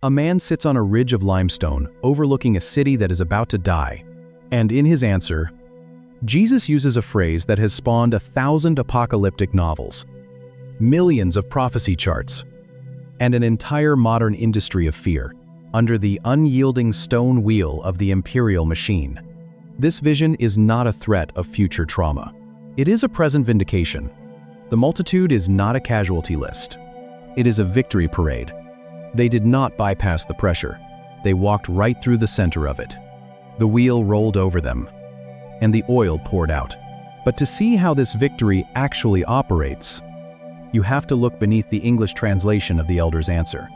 A man sits on a ridge of limestone overlooking a city that is about to die. And in his answer, Jesus uses a phrase that has spawned 1,000 apocalyptic novels, millions of prophecy charts, and an entire modern industry of fear under the unyielding stone wheel of the imperial machine. This vision is not a threat of future trauma. It is a present vindication. The multitude is not a casualty list. It is a victory parade. They did not bypass the pressure. They walked right through the center of it. The wheel rolled over them, and the oil poured out. But to see how this victory actually operates, you have to look beneath the English translation of the elder's answer.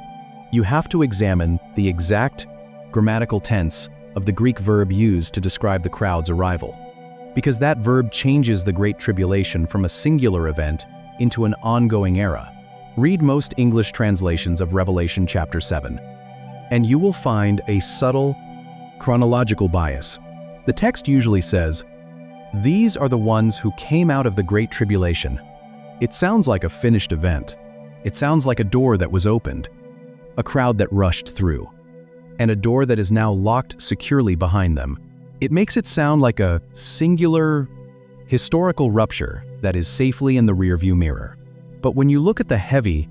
You have to examine the exact grammatical tense of the Greek verb used to describe the crowd's arrival, because that verb changes the Great Tribulation from a singular event into an ongoing era. Read most English translations of Revelation chapter 7, and you will find a subtle chronological bias. The text usually says, "These are the ones who came out of the Great Tribulation." It sounds like a finished event. It sounds like a door that was opened, a crowd that rushed through, and a door that is now locked securely behind them. It makes it sound like a singular, historical rupture that is safely in the rearview mirror. But when you look at the heavy,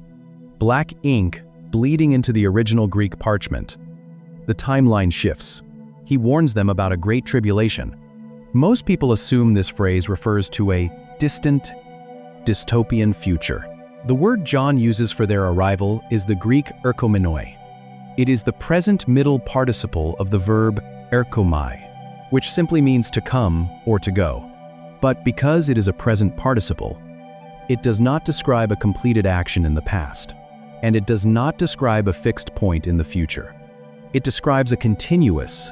black ink bleeding into the original Greek parchment, the timeline shifts. He warns them about a great tribulation. Most people assume this phrase refers to a distant, dystopian future. The word John uses for their arrival is the Greek erchomenoi. It is the present middle participle of the verb erchomai, which simply means to come or to go. But because it is a present participle, it does not describe a completed action in the past, and it does not describe a fixed point in the future. It describes a continuous,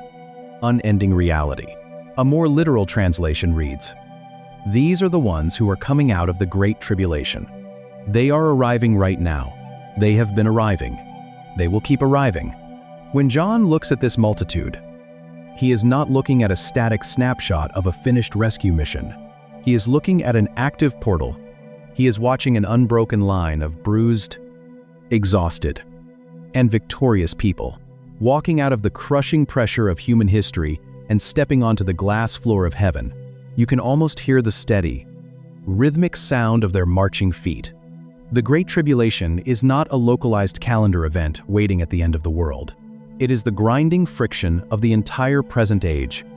unending reality. A more literal translation reads, "These are the ones who are coming out of the Great Tribulation. They are arriving right now. They have been arriving. They will keep arriving." When John looks at this multitude, he is not looking at a static snapshot of a finished rescue mission. He is looking at an active portal. He is watching an unbroken line of bruised, exhausted, and victorious people, walking out of the crushing pressure of human history and stepping onto the glass floor of heaven. You can almost hear the steady, rhythmic sound of their marching feet. The Great Tribulation is not a localized calendar event waiting at the end of the world. It is the grinding friction of the entire present age.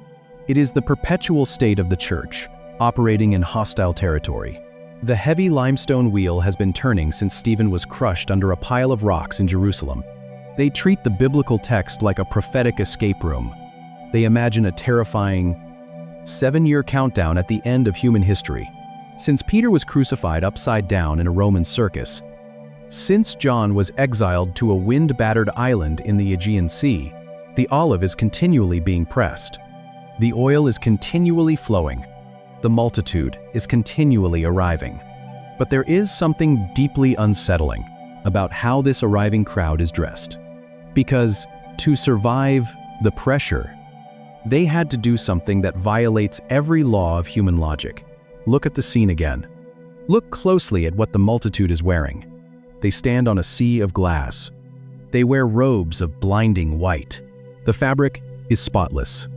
It is the perpetual state of the church, operating in hostile territory. The heavy limestone wheel has been turning since Stephen was crushed under a pile of rocks in Jerusalem. They treat the biblical text like a prophetic escape room. They imagine a terrifying 7-year countdown at the end of human history. Since Peter was crucified upside down in a Roman circus, since John was exiled to a wind-battered island in the Aegean Sea, the olive is continually being pressed. The oil is continually flowing. The multitude is continually arriving. But there is something deeply unsettling about how this arriving crowd is dressed. Because to survive the pressure, they had to do something that violates every law of human logic. Look at the scene again. Look closely at what the multitude is wearing. They stand on a sea of glass. They wear robes of blinding white. The fabric is spotless.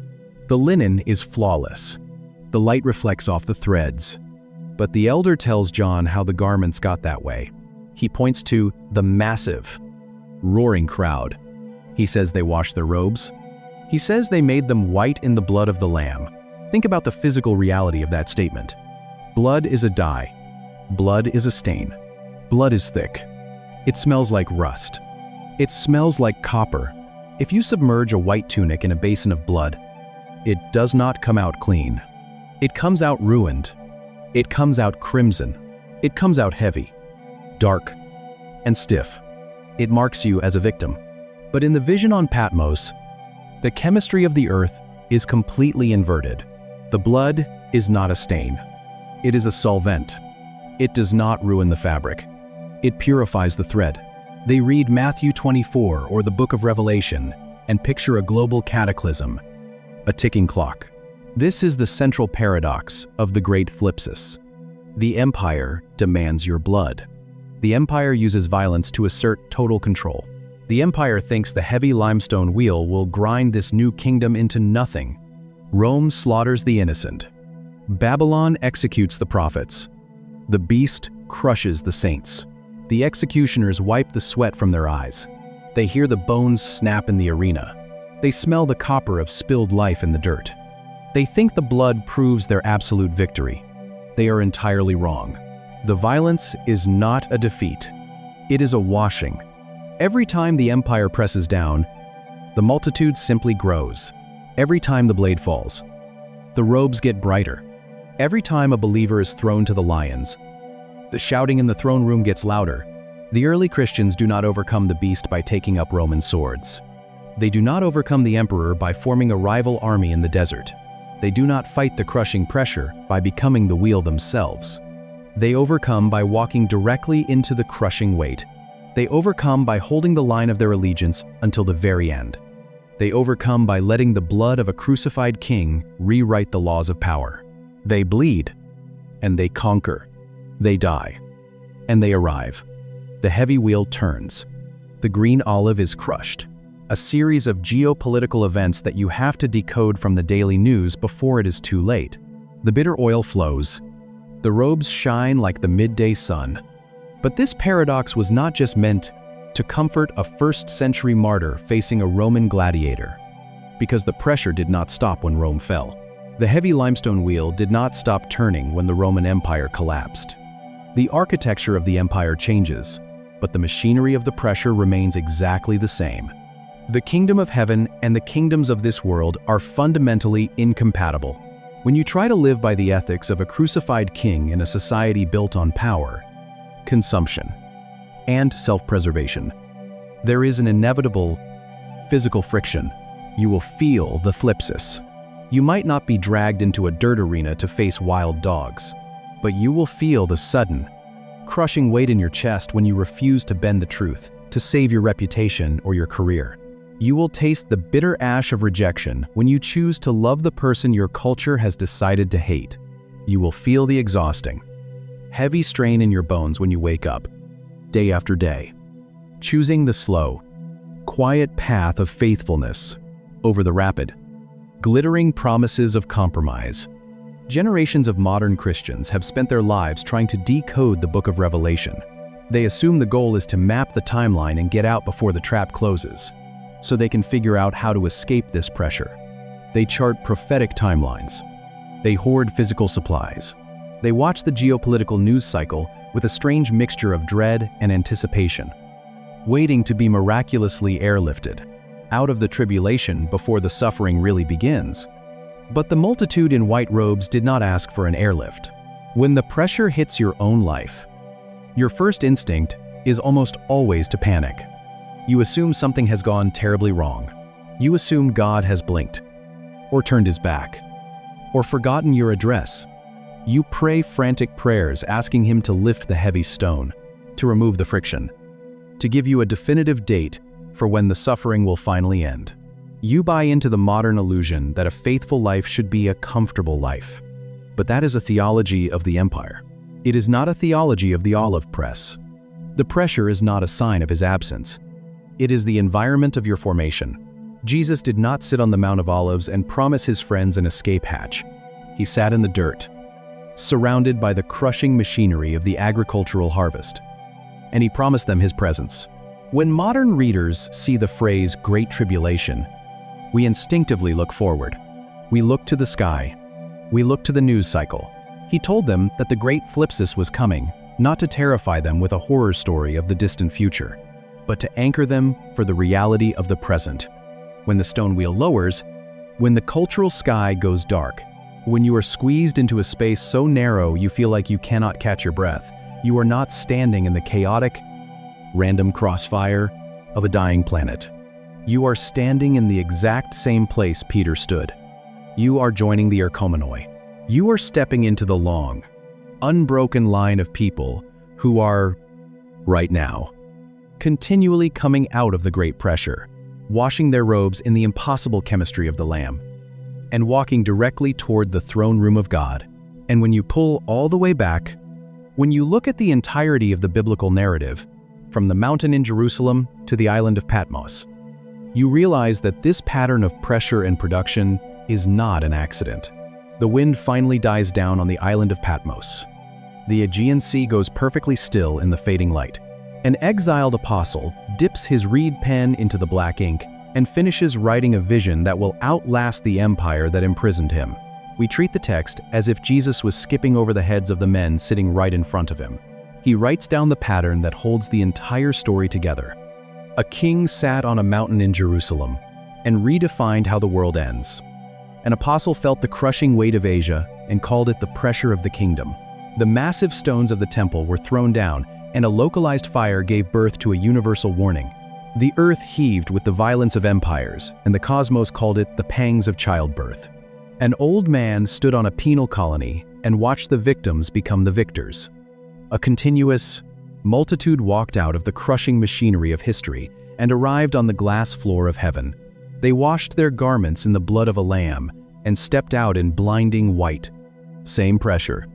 The linen is flawless. The light reflects off the threads. But the elder tells John how the garments got that way. He points to the massive, roaring crowd. He says they washed their robes. He says they made them white in the blood of the Lamb. Think about the physical reality of that statement. Blood is a dye. Blood is a stain. Blood is thick. It smells like rust. It smells like copper. If you submerge a white tunic in a basin of blood, it does not come out clean. It comes out ruined. It comes out crimson. It comes out heavy, dark, and stiff. It marks you as a victim. But in the vision on Patmos, the chemistry of the earth is completely inverted. The blood is not a stain. It is a solvent. It does not ruin the fabric. It purifies the thread. They read Matthew 24 or the book of Revelation and picture a global cataclysm, a ticking clock. This is the central paradox of the Great Thlipsis. The empire demands your blood. The empire uses violence to assert total control. The empire thinks the heavy limestone wheel will grind this new kingdom into nothing. Rome slaughters the innocent. Babylon executes the prophets. The beast crushes the saints. The executioners wipe the sweat from their eyes. They hear the bones snap in the arena. They smell the copper of spilled life in the dirt. They think the blood proves their absolute victory. They are entirely wrong. The violence is not a defeat. It is a washing. Every time the empire presses down, the multitude simply grows. Every time the blade falls, the robes get brighter. Every time a believer is thrown to the lions, the shouting in the throne room gets louder. The early Christians do not overcome the beast by taking up Roman swords. They do not overcome the emperor by forming a rival army in the desert. They do not fight the crushing pressure by becoming the wheel themselves. They overcome by walking directly into the crushing weight. They overcome by holding the line of their allegiance until the very end. They overcome by letting the blood of a crucified king rewrite the laws of power. They bleed, and they conquer. They die, and they arrive. The heavy wheel turns. The green olive is crushed. A series of geopolitical events that you have to decode from the daily news before it is too late. The bitter oil flows. The robes shine like the midday sun. But this paradox was not just meant to comfort a first-century martyr facing a Roman gladiator, because the pressure did not stop when Rome fell. The heavy limestone wheel did not stop turning when the Roman Empire collapsed. The architecture of the empire changes, but the machinery of the pressure remains exactly the same. The kingdom of heaven and the kingdoms of this world are fundamentally incompatible. When you try to live by the ethics of a crucified king in a society built on power, consumption, and self-preservation, there is an inevitable physical friction. You will feel the thlipsis. You might not be dragged into a dirt arena to face wild dogs, but you will feel the sudden, crushing weight in your chest when you refuse to bend the truth, to save your reputation or your career. You will taste the bitter ash of rejection when you choose to love the person your culture has decided to hate. You will feel the exhausting, heavy strain in your bones when you wake up, day after day, choosing the slow, quiet path of faithfulness over the rapid, glittering promises of compromise. Generations of modern Christians have spent their lives trying to decode the book of Revelation. They assume the goal is to map the timeline and get out before the trap closes, so they can figure out how to escape this pressure. They chart prophetic timelines. They hoard physical supplies. They watch the geopolitical news cycle with a strange mixture of dread and anticipation, waiting to be miraculously airlifted out of the tribulation before the suffering really begins. But the multitude in white robes did not ask for an airlift. When the pressure hits your own life, your first instinct is almost always to panic. You assume something has gone terribly wrong. You assume God has blinked, or turned his back, or forgotten your address. You pray frantic prayers asking him to lift the heavy stone, to remove the friction, to give you a definitive date for when the suffering will finally end. You buy into the modern illusion that a faithful life should be a comfortable life. But that is a theology of the empire. It is not a theology of the olive press. The pressure is not a sign of his absence. It is the environment of your formation. Jesus did not sit on the Mount of Olives and promise his friends an escape hatch. He sat in the dirt, surrounded by the crushing machinery of the agricultural harvest, and he promised them his presence. When modern readers see the phrase Great Tribulation, we instinctively look forward. We look to the sky. We look to the news cycle. He told them that the great thlipsis was coming, not to terrify them with a horror story of the distant future, but to anchor them for the reality of the present. When the stone wheel lowers, when the cultural sky goes dark, when you are squeezed into a space so narrow you feel like you cannot catch your breath, you are not standing in the chaotic, random crossfire of a dying planet. You are standing in the exact same place Peter stood. You are joining the Erchomenoi. You are stepping into the long, unbroken line of people who are, right now, continually coming out of the great pressure, washing their robes in the impossible chemistry of the Lamb, and walking directly toward the throne room of God. And when you pull all the way back, when you look at the entirety of the biblical narrative, from the mountain in Jerusalem to the island of Patmos. You realize that this pattern of pressure and production is not an accident. The wind finally dies down on the island of Patmos. The Aegean Sea goes perfectly still in the fading light. An exiled apostle dips his reed pen into the black ink and finishes writing a vision that will outlast the empire that imprisoned him. We treat the text as if Jesus was skipping over the heads of the men sitting right in front of him. He writes down the pattern that holds the entire story together. A king sat on a mountain in Jerusalem and redefined how the world ends. An apostle felt the crushing weight of Asia and called it the pressure of the kingdom. The massive stones of the temple were thrown down, and a localized fire gave birth to a universal warning. The earth heaved with the violence of empires, and the cosmos called it the pangs of childbirth. An old man stood on a penal colony and watched the victims become the victors. A continuous multitude walked out of the crushing machinery of history and arrived on the glass floor of heaven. They washed their garments in the blood of a lamb and stepped out in blinding white. Same pressure,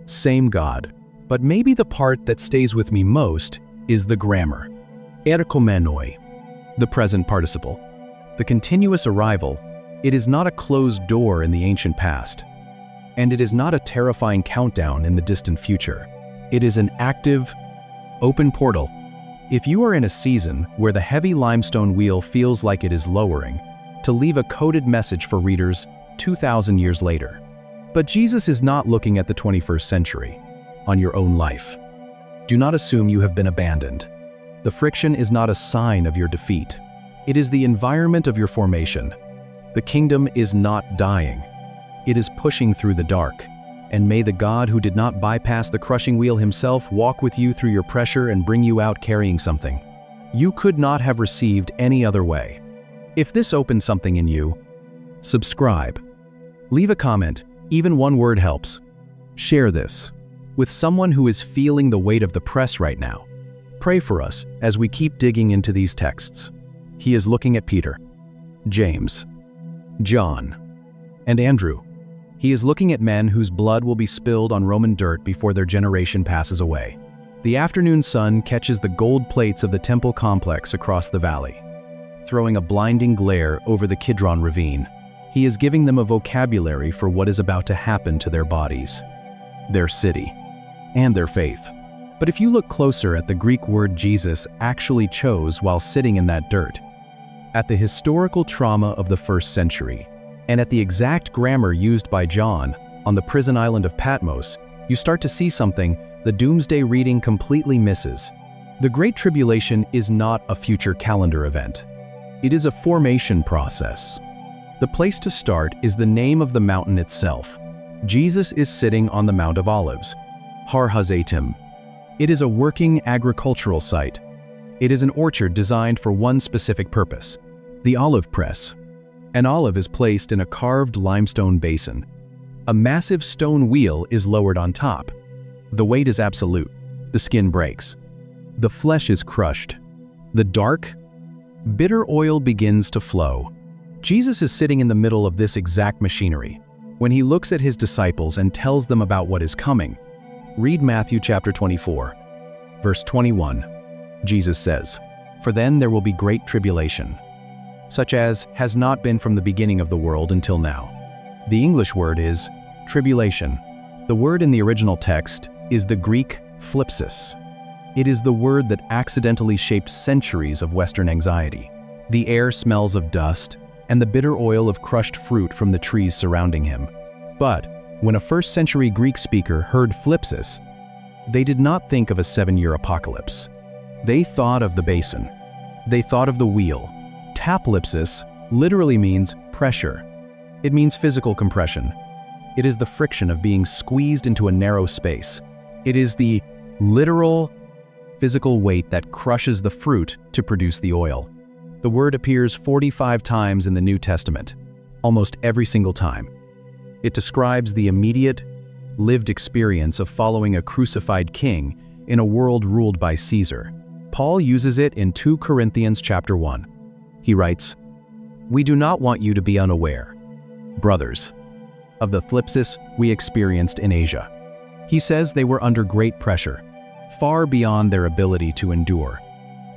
same God. But maybe the part that stays with me most is the grammar. Erkomenoi, the present participle. The continuous arrival. It is not a closed door in the ancient past, and it is not a terrifying countdown in the distant future. It is an active, open portal. If you are in a season where the heavy limestone wheel feels like it is lowering, to leave a coded message for readers 2,000 years later. But Jesus is not looking at the 21st century, on your own life. Do not assume you have been abandoned. The friction is not a sign of your defeat. It is the environment of your formation. The kingdom is not dying. It is pushing through the dark. And may the God who did not bypass the crushing wheel himself walk with you through your pressure and bring you out carrying something you could not have received any other way. If this opened something in you, subscribe. Leave a comment, even one word helps. Share this with someone who is feeling the weight of the press right now. Pray for us as we keep digging into these texts. He is looking at Peter, James, John, and Andrew. He is looking at men whose blood will be spilled on Roman dirt before their generation passes away. The afternoon sun catches the gold plates of the temple complex across the valley, throwing a blinding glare over the Kidron ravine. He is giving them a vocabulary for what is about to happen to their bodies, their city, and their faith. But if you look closer at the Greek word Jesus actually chose while sitting in that dirt, at the historical trauma of the first century, and at the exact grammar used by John on the prison island of Patmos, you start to see something the doomsday reading completely misses. The Great Tribulation is not a future calendar event. It is a formation process. The place to start is the name of the mountain itself. Jesus is sitting on the Mount of Olives, Har Hazeitim. It is a working agricultural site. It is an orchard designed for one specific purpose, the olive press. An olive is placed in a carved limestone basin. A massive stone wheel is lowered on top. The weight is absolute. The skin breaks. The flesh is crushed. The dark, bitter oil begins to flow. Jesus is sitting in the middle of this exact machinery. When he looks at his disciples and tells them about what is coming, read Matthew chapter 24, verse 21. Jesus says, "For then there will be great tribulation, such as has not been from the beginning of the world until now." The English word is tribulation. The word in the original text is the Greek phlipsis. It is the word that accidentally shaped centuries of Western anxiety. The air smells of dust and the bitter oil of crushed fruit from the trees surrounding him. But when a first-century Greek speaker heard phlipsis, they did not think of a 7-year apocalypse. They thought of the basin. They thought of the wheel. Taplipsis literally means pressure. It means physical compression. It is the friction of being squeezed into a narrow space. It is the literal physical weight that crushes the fruit to produce the oil. The word appears 45 times in the New Testament, almost every single time. It describes the immediate, lived experience of following a crucified king in a world ruled by Caesar. Paul uses it in 2 Corinthians chapter 1. He writes, "We do not want you to be unaware, brothers, of the phlipsis we experienced in Asia." He says they were under great pressure, far beyond their ability to endure.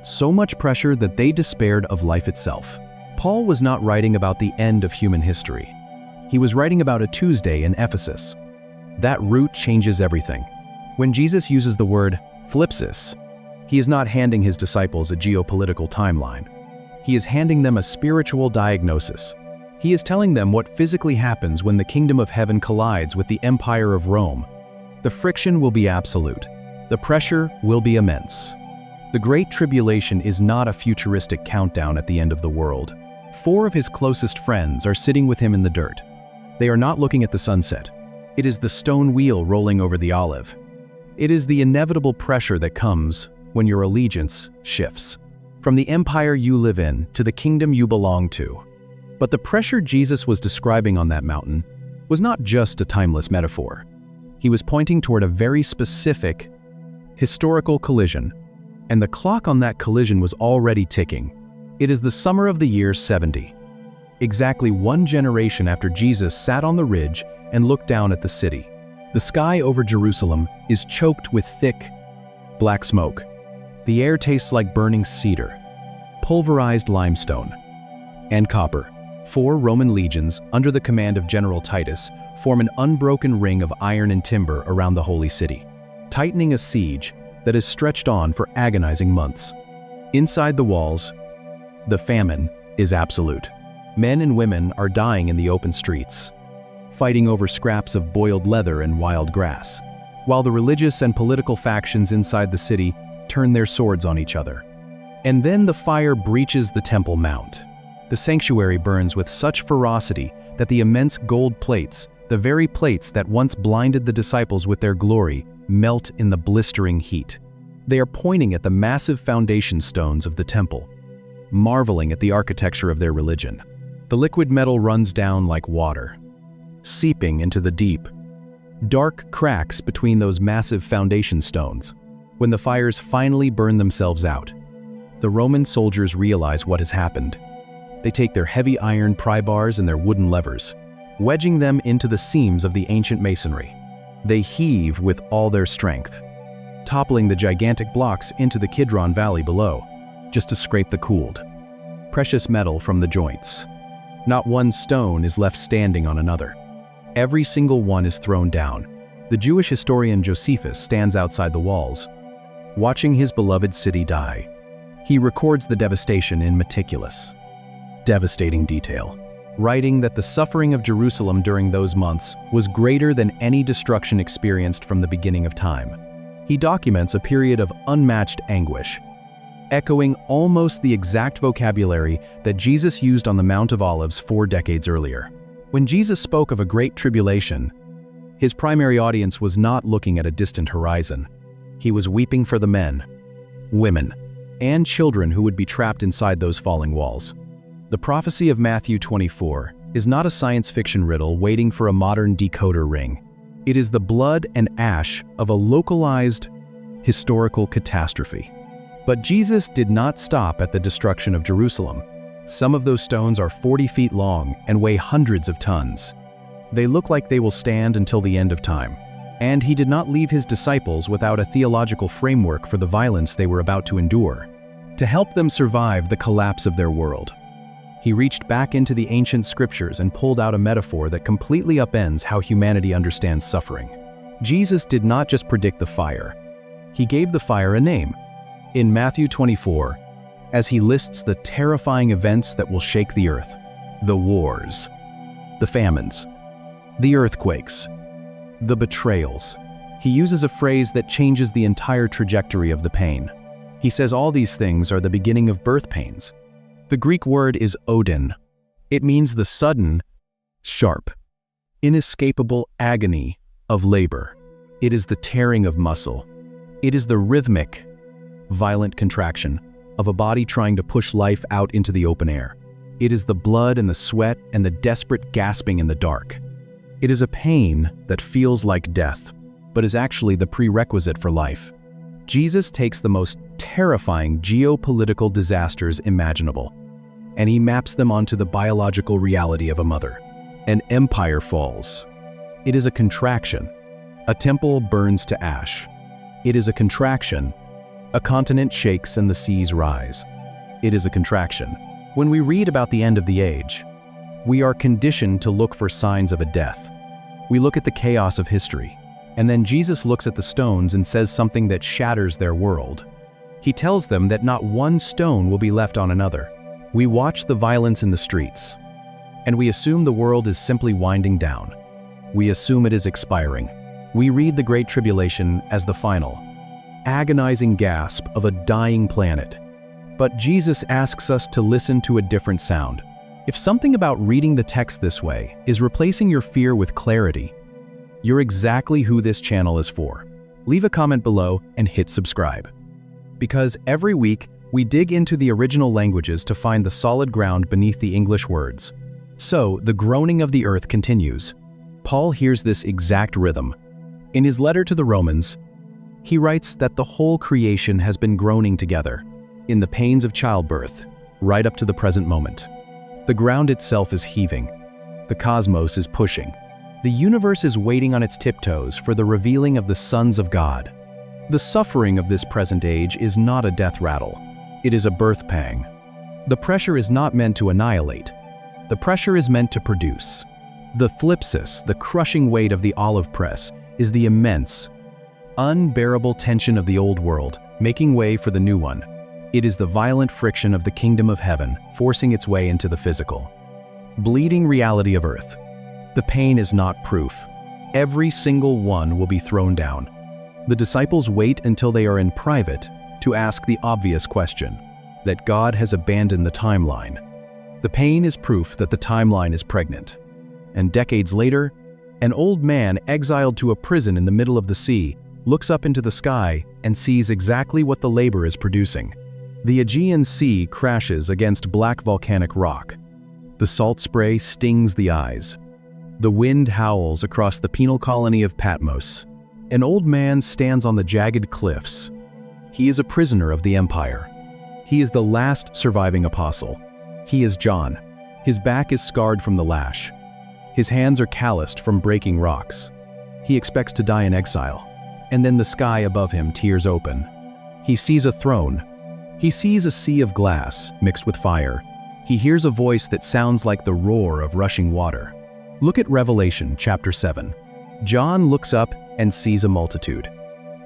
so much pressure that they despaired of life itself. Paul was not writing about the end of human history. He was writing about a Tuesday in Ephesus. That root changes everything. When Jesus uses the word thlipsis, he is not handing his disciples a geopolitical timeline. He is handing them a spiritual diagnosis. He is telling them what physically happens when the kingdom of heaven collides with the empire of Rome. The friction will be absolute. The pressure will be immense. The Great Tribulation is not a futuristic countdown at the end of the world. 4 of his closest friends are sitting with him in the dirt. They are not looking at the sunset. It is the stone wheel rolling over the olive. It is the inevitable pressure that comes when your allegiance shifts from the empire you live in to the kingdom you belong to. But the pressure Jesus was describing on that mountain was not just a timeless metaphor. He was pointing toward a very specific, historical collision, and the clock on that collision was already ticking. It is the summer of the year 70. Exactly 1 generation after Jesus sat on the ridge and looked down at the city. The sky over Jerusalem is choked with thick, black smoke. The air tastes like burning cedar, pulverized limestone, and copper. 4 Roman legions, under the command of General Titus, form an unbroken ring of iron and timber around the holy city, tightening a siege that is stretched on for agonizing months. Inside the walls, the famine is absolute. Men and women are dying in the open streets, fighting over scraps of boiled leather and wild grass, while the religious and political factions inside the city turn their swords on each other. And then the fire breaches the Temple Mount. The sanctuary burns with such ferocity that the immense gold plates, the very plates that once blinded the disciples with their glory, melt in the blistering heat. They are pointing at the massive foundation stones of the temple, marveling at the architecture of their religion. The liquid metal runs down like water, seeping into the deep, dark cracks between those massive foundation stones. When the fires finally burn themselves out, the Roman soldiers realize what has happened. They take their heavy iron pry bars and their wooden levers, wedging them into the seams of the ancient masonry. They heave with all their strength, toppling the gigantic blocks into the Kidron Valley below, just to scrape the cooled, precious metal from the joints. Not one stone is left standing on another. Every single one is thrown down. The Jewish historian Josephus stands outside the walls, watching his beloved city die. He records the devastation in meticulous, devastating detail, writing that the suffering of Jerusalem during those months was greater than any destruction experienced from the beginning of time. He documents a period of unmatched anguish, echoing almost the exact vocabulary that Jesus used on the Mount of Olives 4 decades earlier. When Jesus spoke of a great tribulation, his primary audience was not looking at a distant horizon. He was weeping for the men, women, and children who would be trapped inside those falling walls. The prophecy of Matthew 24 is not a science fiction riddle waiting for a modern decoder ring. It is the blood and ash of a localized, historical catastrophe. But Jesus did not stop at the destruction of Jerusalem. Some of those stones are 40 feet long and weigh hundreds of tons. They look like they will stand until the end of time. And he did not leave his disciples without a theological framework for the violence they were about to endure, to help them survive the collapse of their world. He reached back into the ancient scriptures and pulled out a metaphor that completely upends how humanity understands suffering. Jesus did not just predict the fire. He gave the fire a name. In Matthew 24, as he lists the terrifying events that will shake the earth, the wars, the famines, the earthquakes, the betrayals, he uses a phrase that changes the entire trajectory of the pain. He says all these things are the beginning of birth pains. The Greek word is odin. It means the sudden, sharp, inescapable agony of labor. It is the tearing of muscle. It is the rhythmic, violent contraction of a body trying to push life out into the open air. It is the blood and the sweat and the desperate gasping in the dark. It is a pain that feels like death, but is actually the prerequisite for life. Jesus takes the most terrifying geopolitical disasters imaginable, and he maps them onto the biological reality of a mother. An empire falls. It is a contraction. A temple burns to ash. It is a contraction. A continent shakes and the seas rise. It is a contraction. When we read about the end of the age, we are conditioned to look for signs of a death. We look at the chaos of history, and then Jesus looks at the stones and says something that shatters their world. He tells them that not one stone will be left on another. We watch the violence in the streets, and we assume the world is simply winding down. We assume it is expiring. We read the Great Tribulation as the final, agonizing gasp of a dying planet. But Jesus asks us to listen to a different sound. If something about reading the text this way is replacing your fear with clarity, you're exactly who this channel is for. Leave a comment below and hit subscribe. Because every week, we dig into the original languages to find the solid ground beneath the English words. So, the groaning of the earth continues. Paul hears this exact rhythm. In his letter to the Romans, he writes that the whole creation has been groaning together, in the pains of childbirth, right up to the present moment. The ground itself is heaving. The cosmos is pushing. The universe is waiting on its tiptoes for the revealing of the sons of God. The suffering of this present age is not a death rattle. It is a birth pang. The pressure is not meant to annihilate. The pressure is meant to produce. The thlipsis, the crushing weight of the olive press, is the immense, unbearable tension of the old world, making way for the new one. It is the violent friction of the kingdom of heaven, forcing its way into the physical. Bleeding reality of earth. The pain is not proof. Every single one will be thrown down. The disciples wait until they are in private to ask the obvious question, that God has abandoned the timeline. The pain is proof that the timeline is pregnant. And decades later, an old man exiled to a prison in the middle of the sea looks up into the sky and sees exactly what the labor is producing. The Aegean Sea crashes against black volcanic rock. The salt spray stings the eyes. The wind howls across the penal colony of Patmos. An old man stands on the jagged cliffs. He is a prisoner of the empire. He is the last surviving apostle. He is John. His back is scarred from the lash. His hands are calloused from breaking rocks. He expects to die in exile. And then the sky above him tears open. He sees a throne. He sees a sea of glass mixed with fire. He hears a voice that sounds like the roar of rushing water. Look at Revelation chapter 7. John looks up and sees a multitude.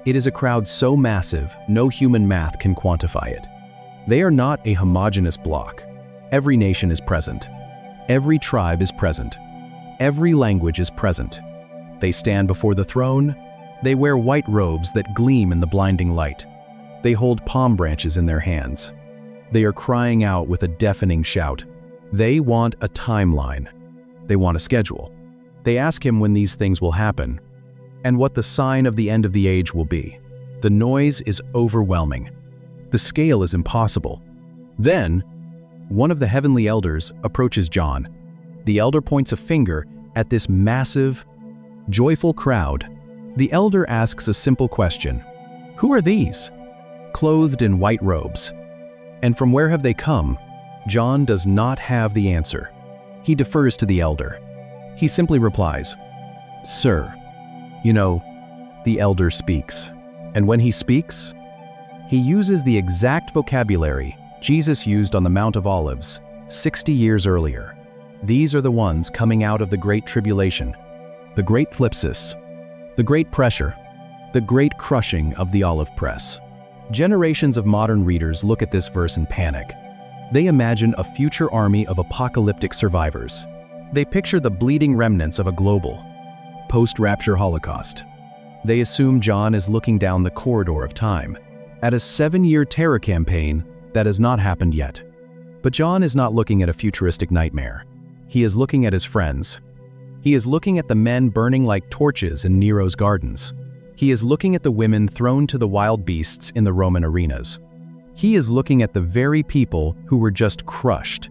It is a crowd so massive, no human math can quantify it. They are not a homogeneous block. Every nation is present. Every tribe is present. Every language is present. They stand before the throne. They wear white robes that gleam in the blinding light. They hold palm branches in their hands. They are crying out with a deafening shout. They want a timeline. They want a schedule. They ask him when these things will happen, and what the sign of the end of the age will be. The noise is overwhelming. The scale is impossible. Then, one of the heavenly elders approaches John. The elder points a finger at this massive, joyful crowd. The elder asks a simple question. Who are these? Clothed in white robes. And from where have they come? John does not have the answer. He defers to the elder. He simply replies, "Sir." You know, the elder speaks. And when he speaks, he uses the exact vocabulary Jesus used on the Mount of Olives 60 years earlier. These are the ones coming out of the Great Tribulation, the Great Thlipsis, the Great Pressure, the Great Crushing of the olive press. Generations of modern readers look at this verse and panic. They imagine a future army of apocalyptic survivors. They picture the bleeding remnants of a global, post-rapture Holocaust. They assume John is looking down the corridor of time, at a 7-year terror campaign that has not happened yet. But John is not looking at a futuristic nightmare. He is looking at his friends. He is looking at the men burning like torches in Nero's gardens. He is looking at the women thrown to the wild beasts in the Roman arenas. He is looking at the very people who were just crushed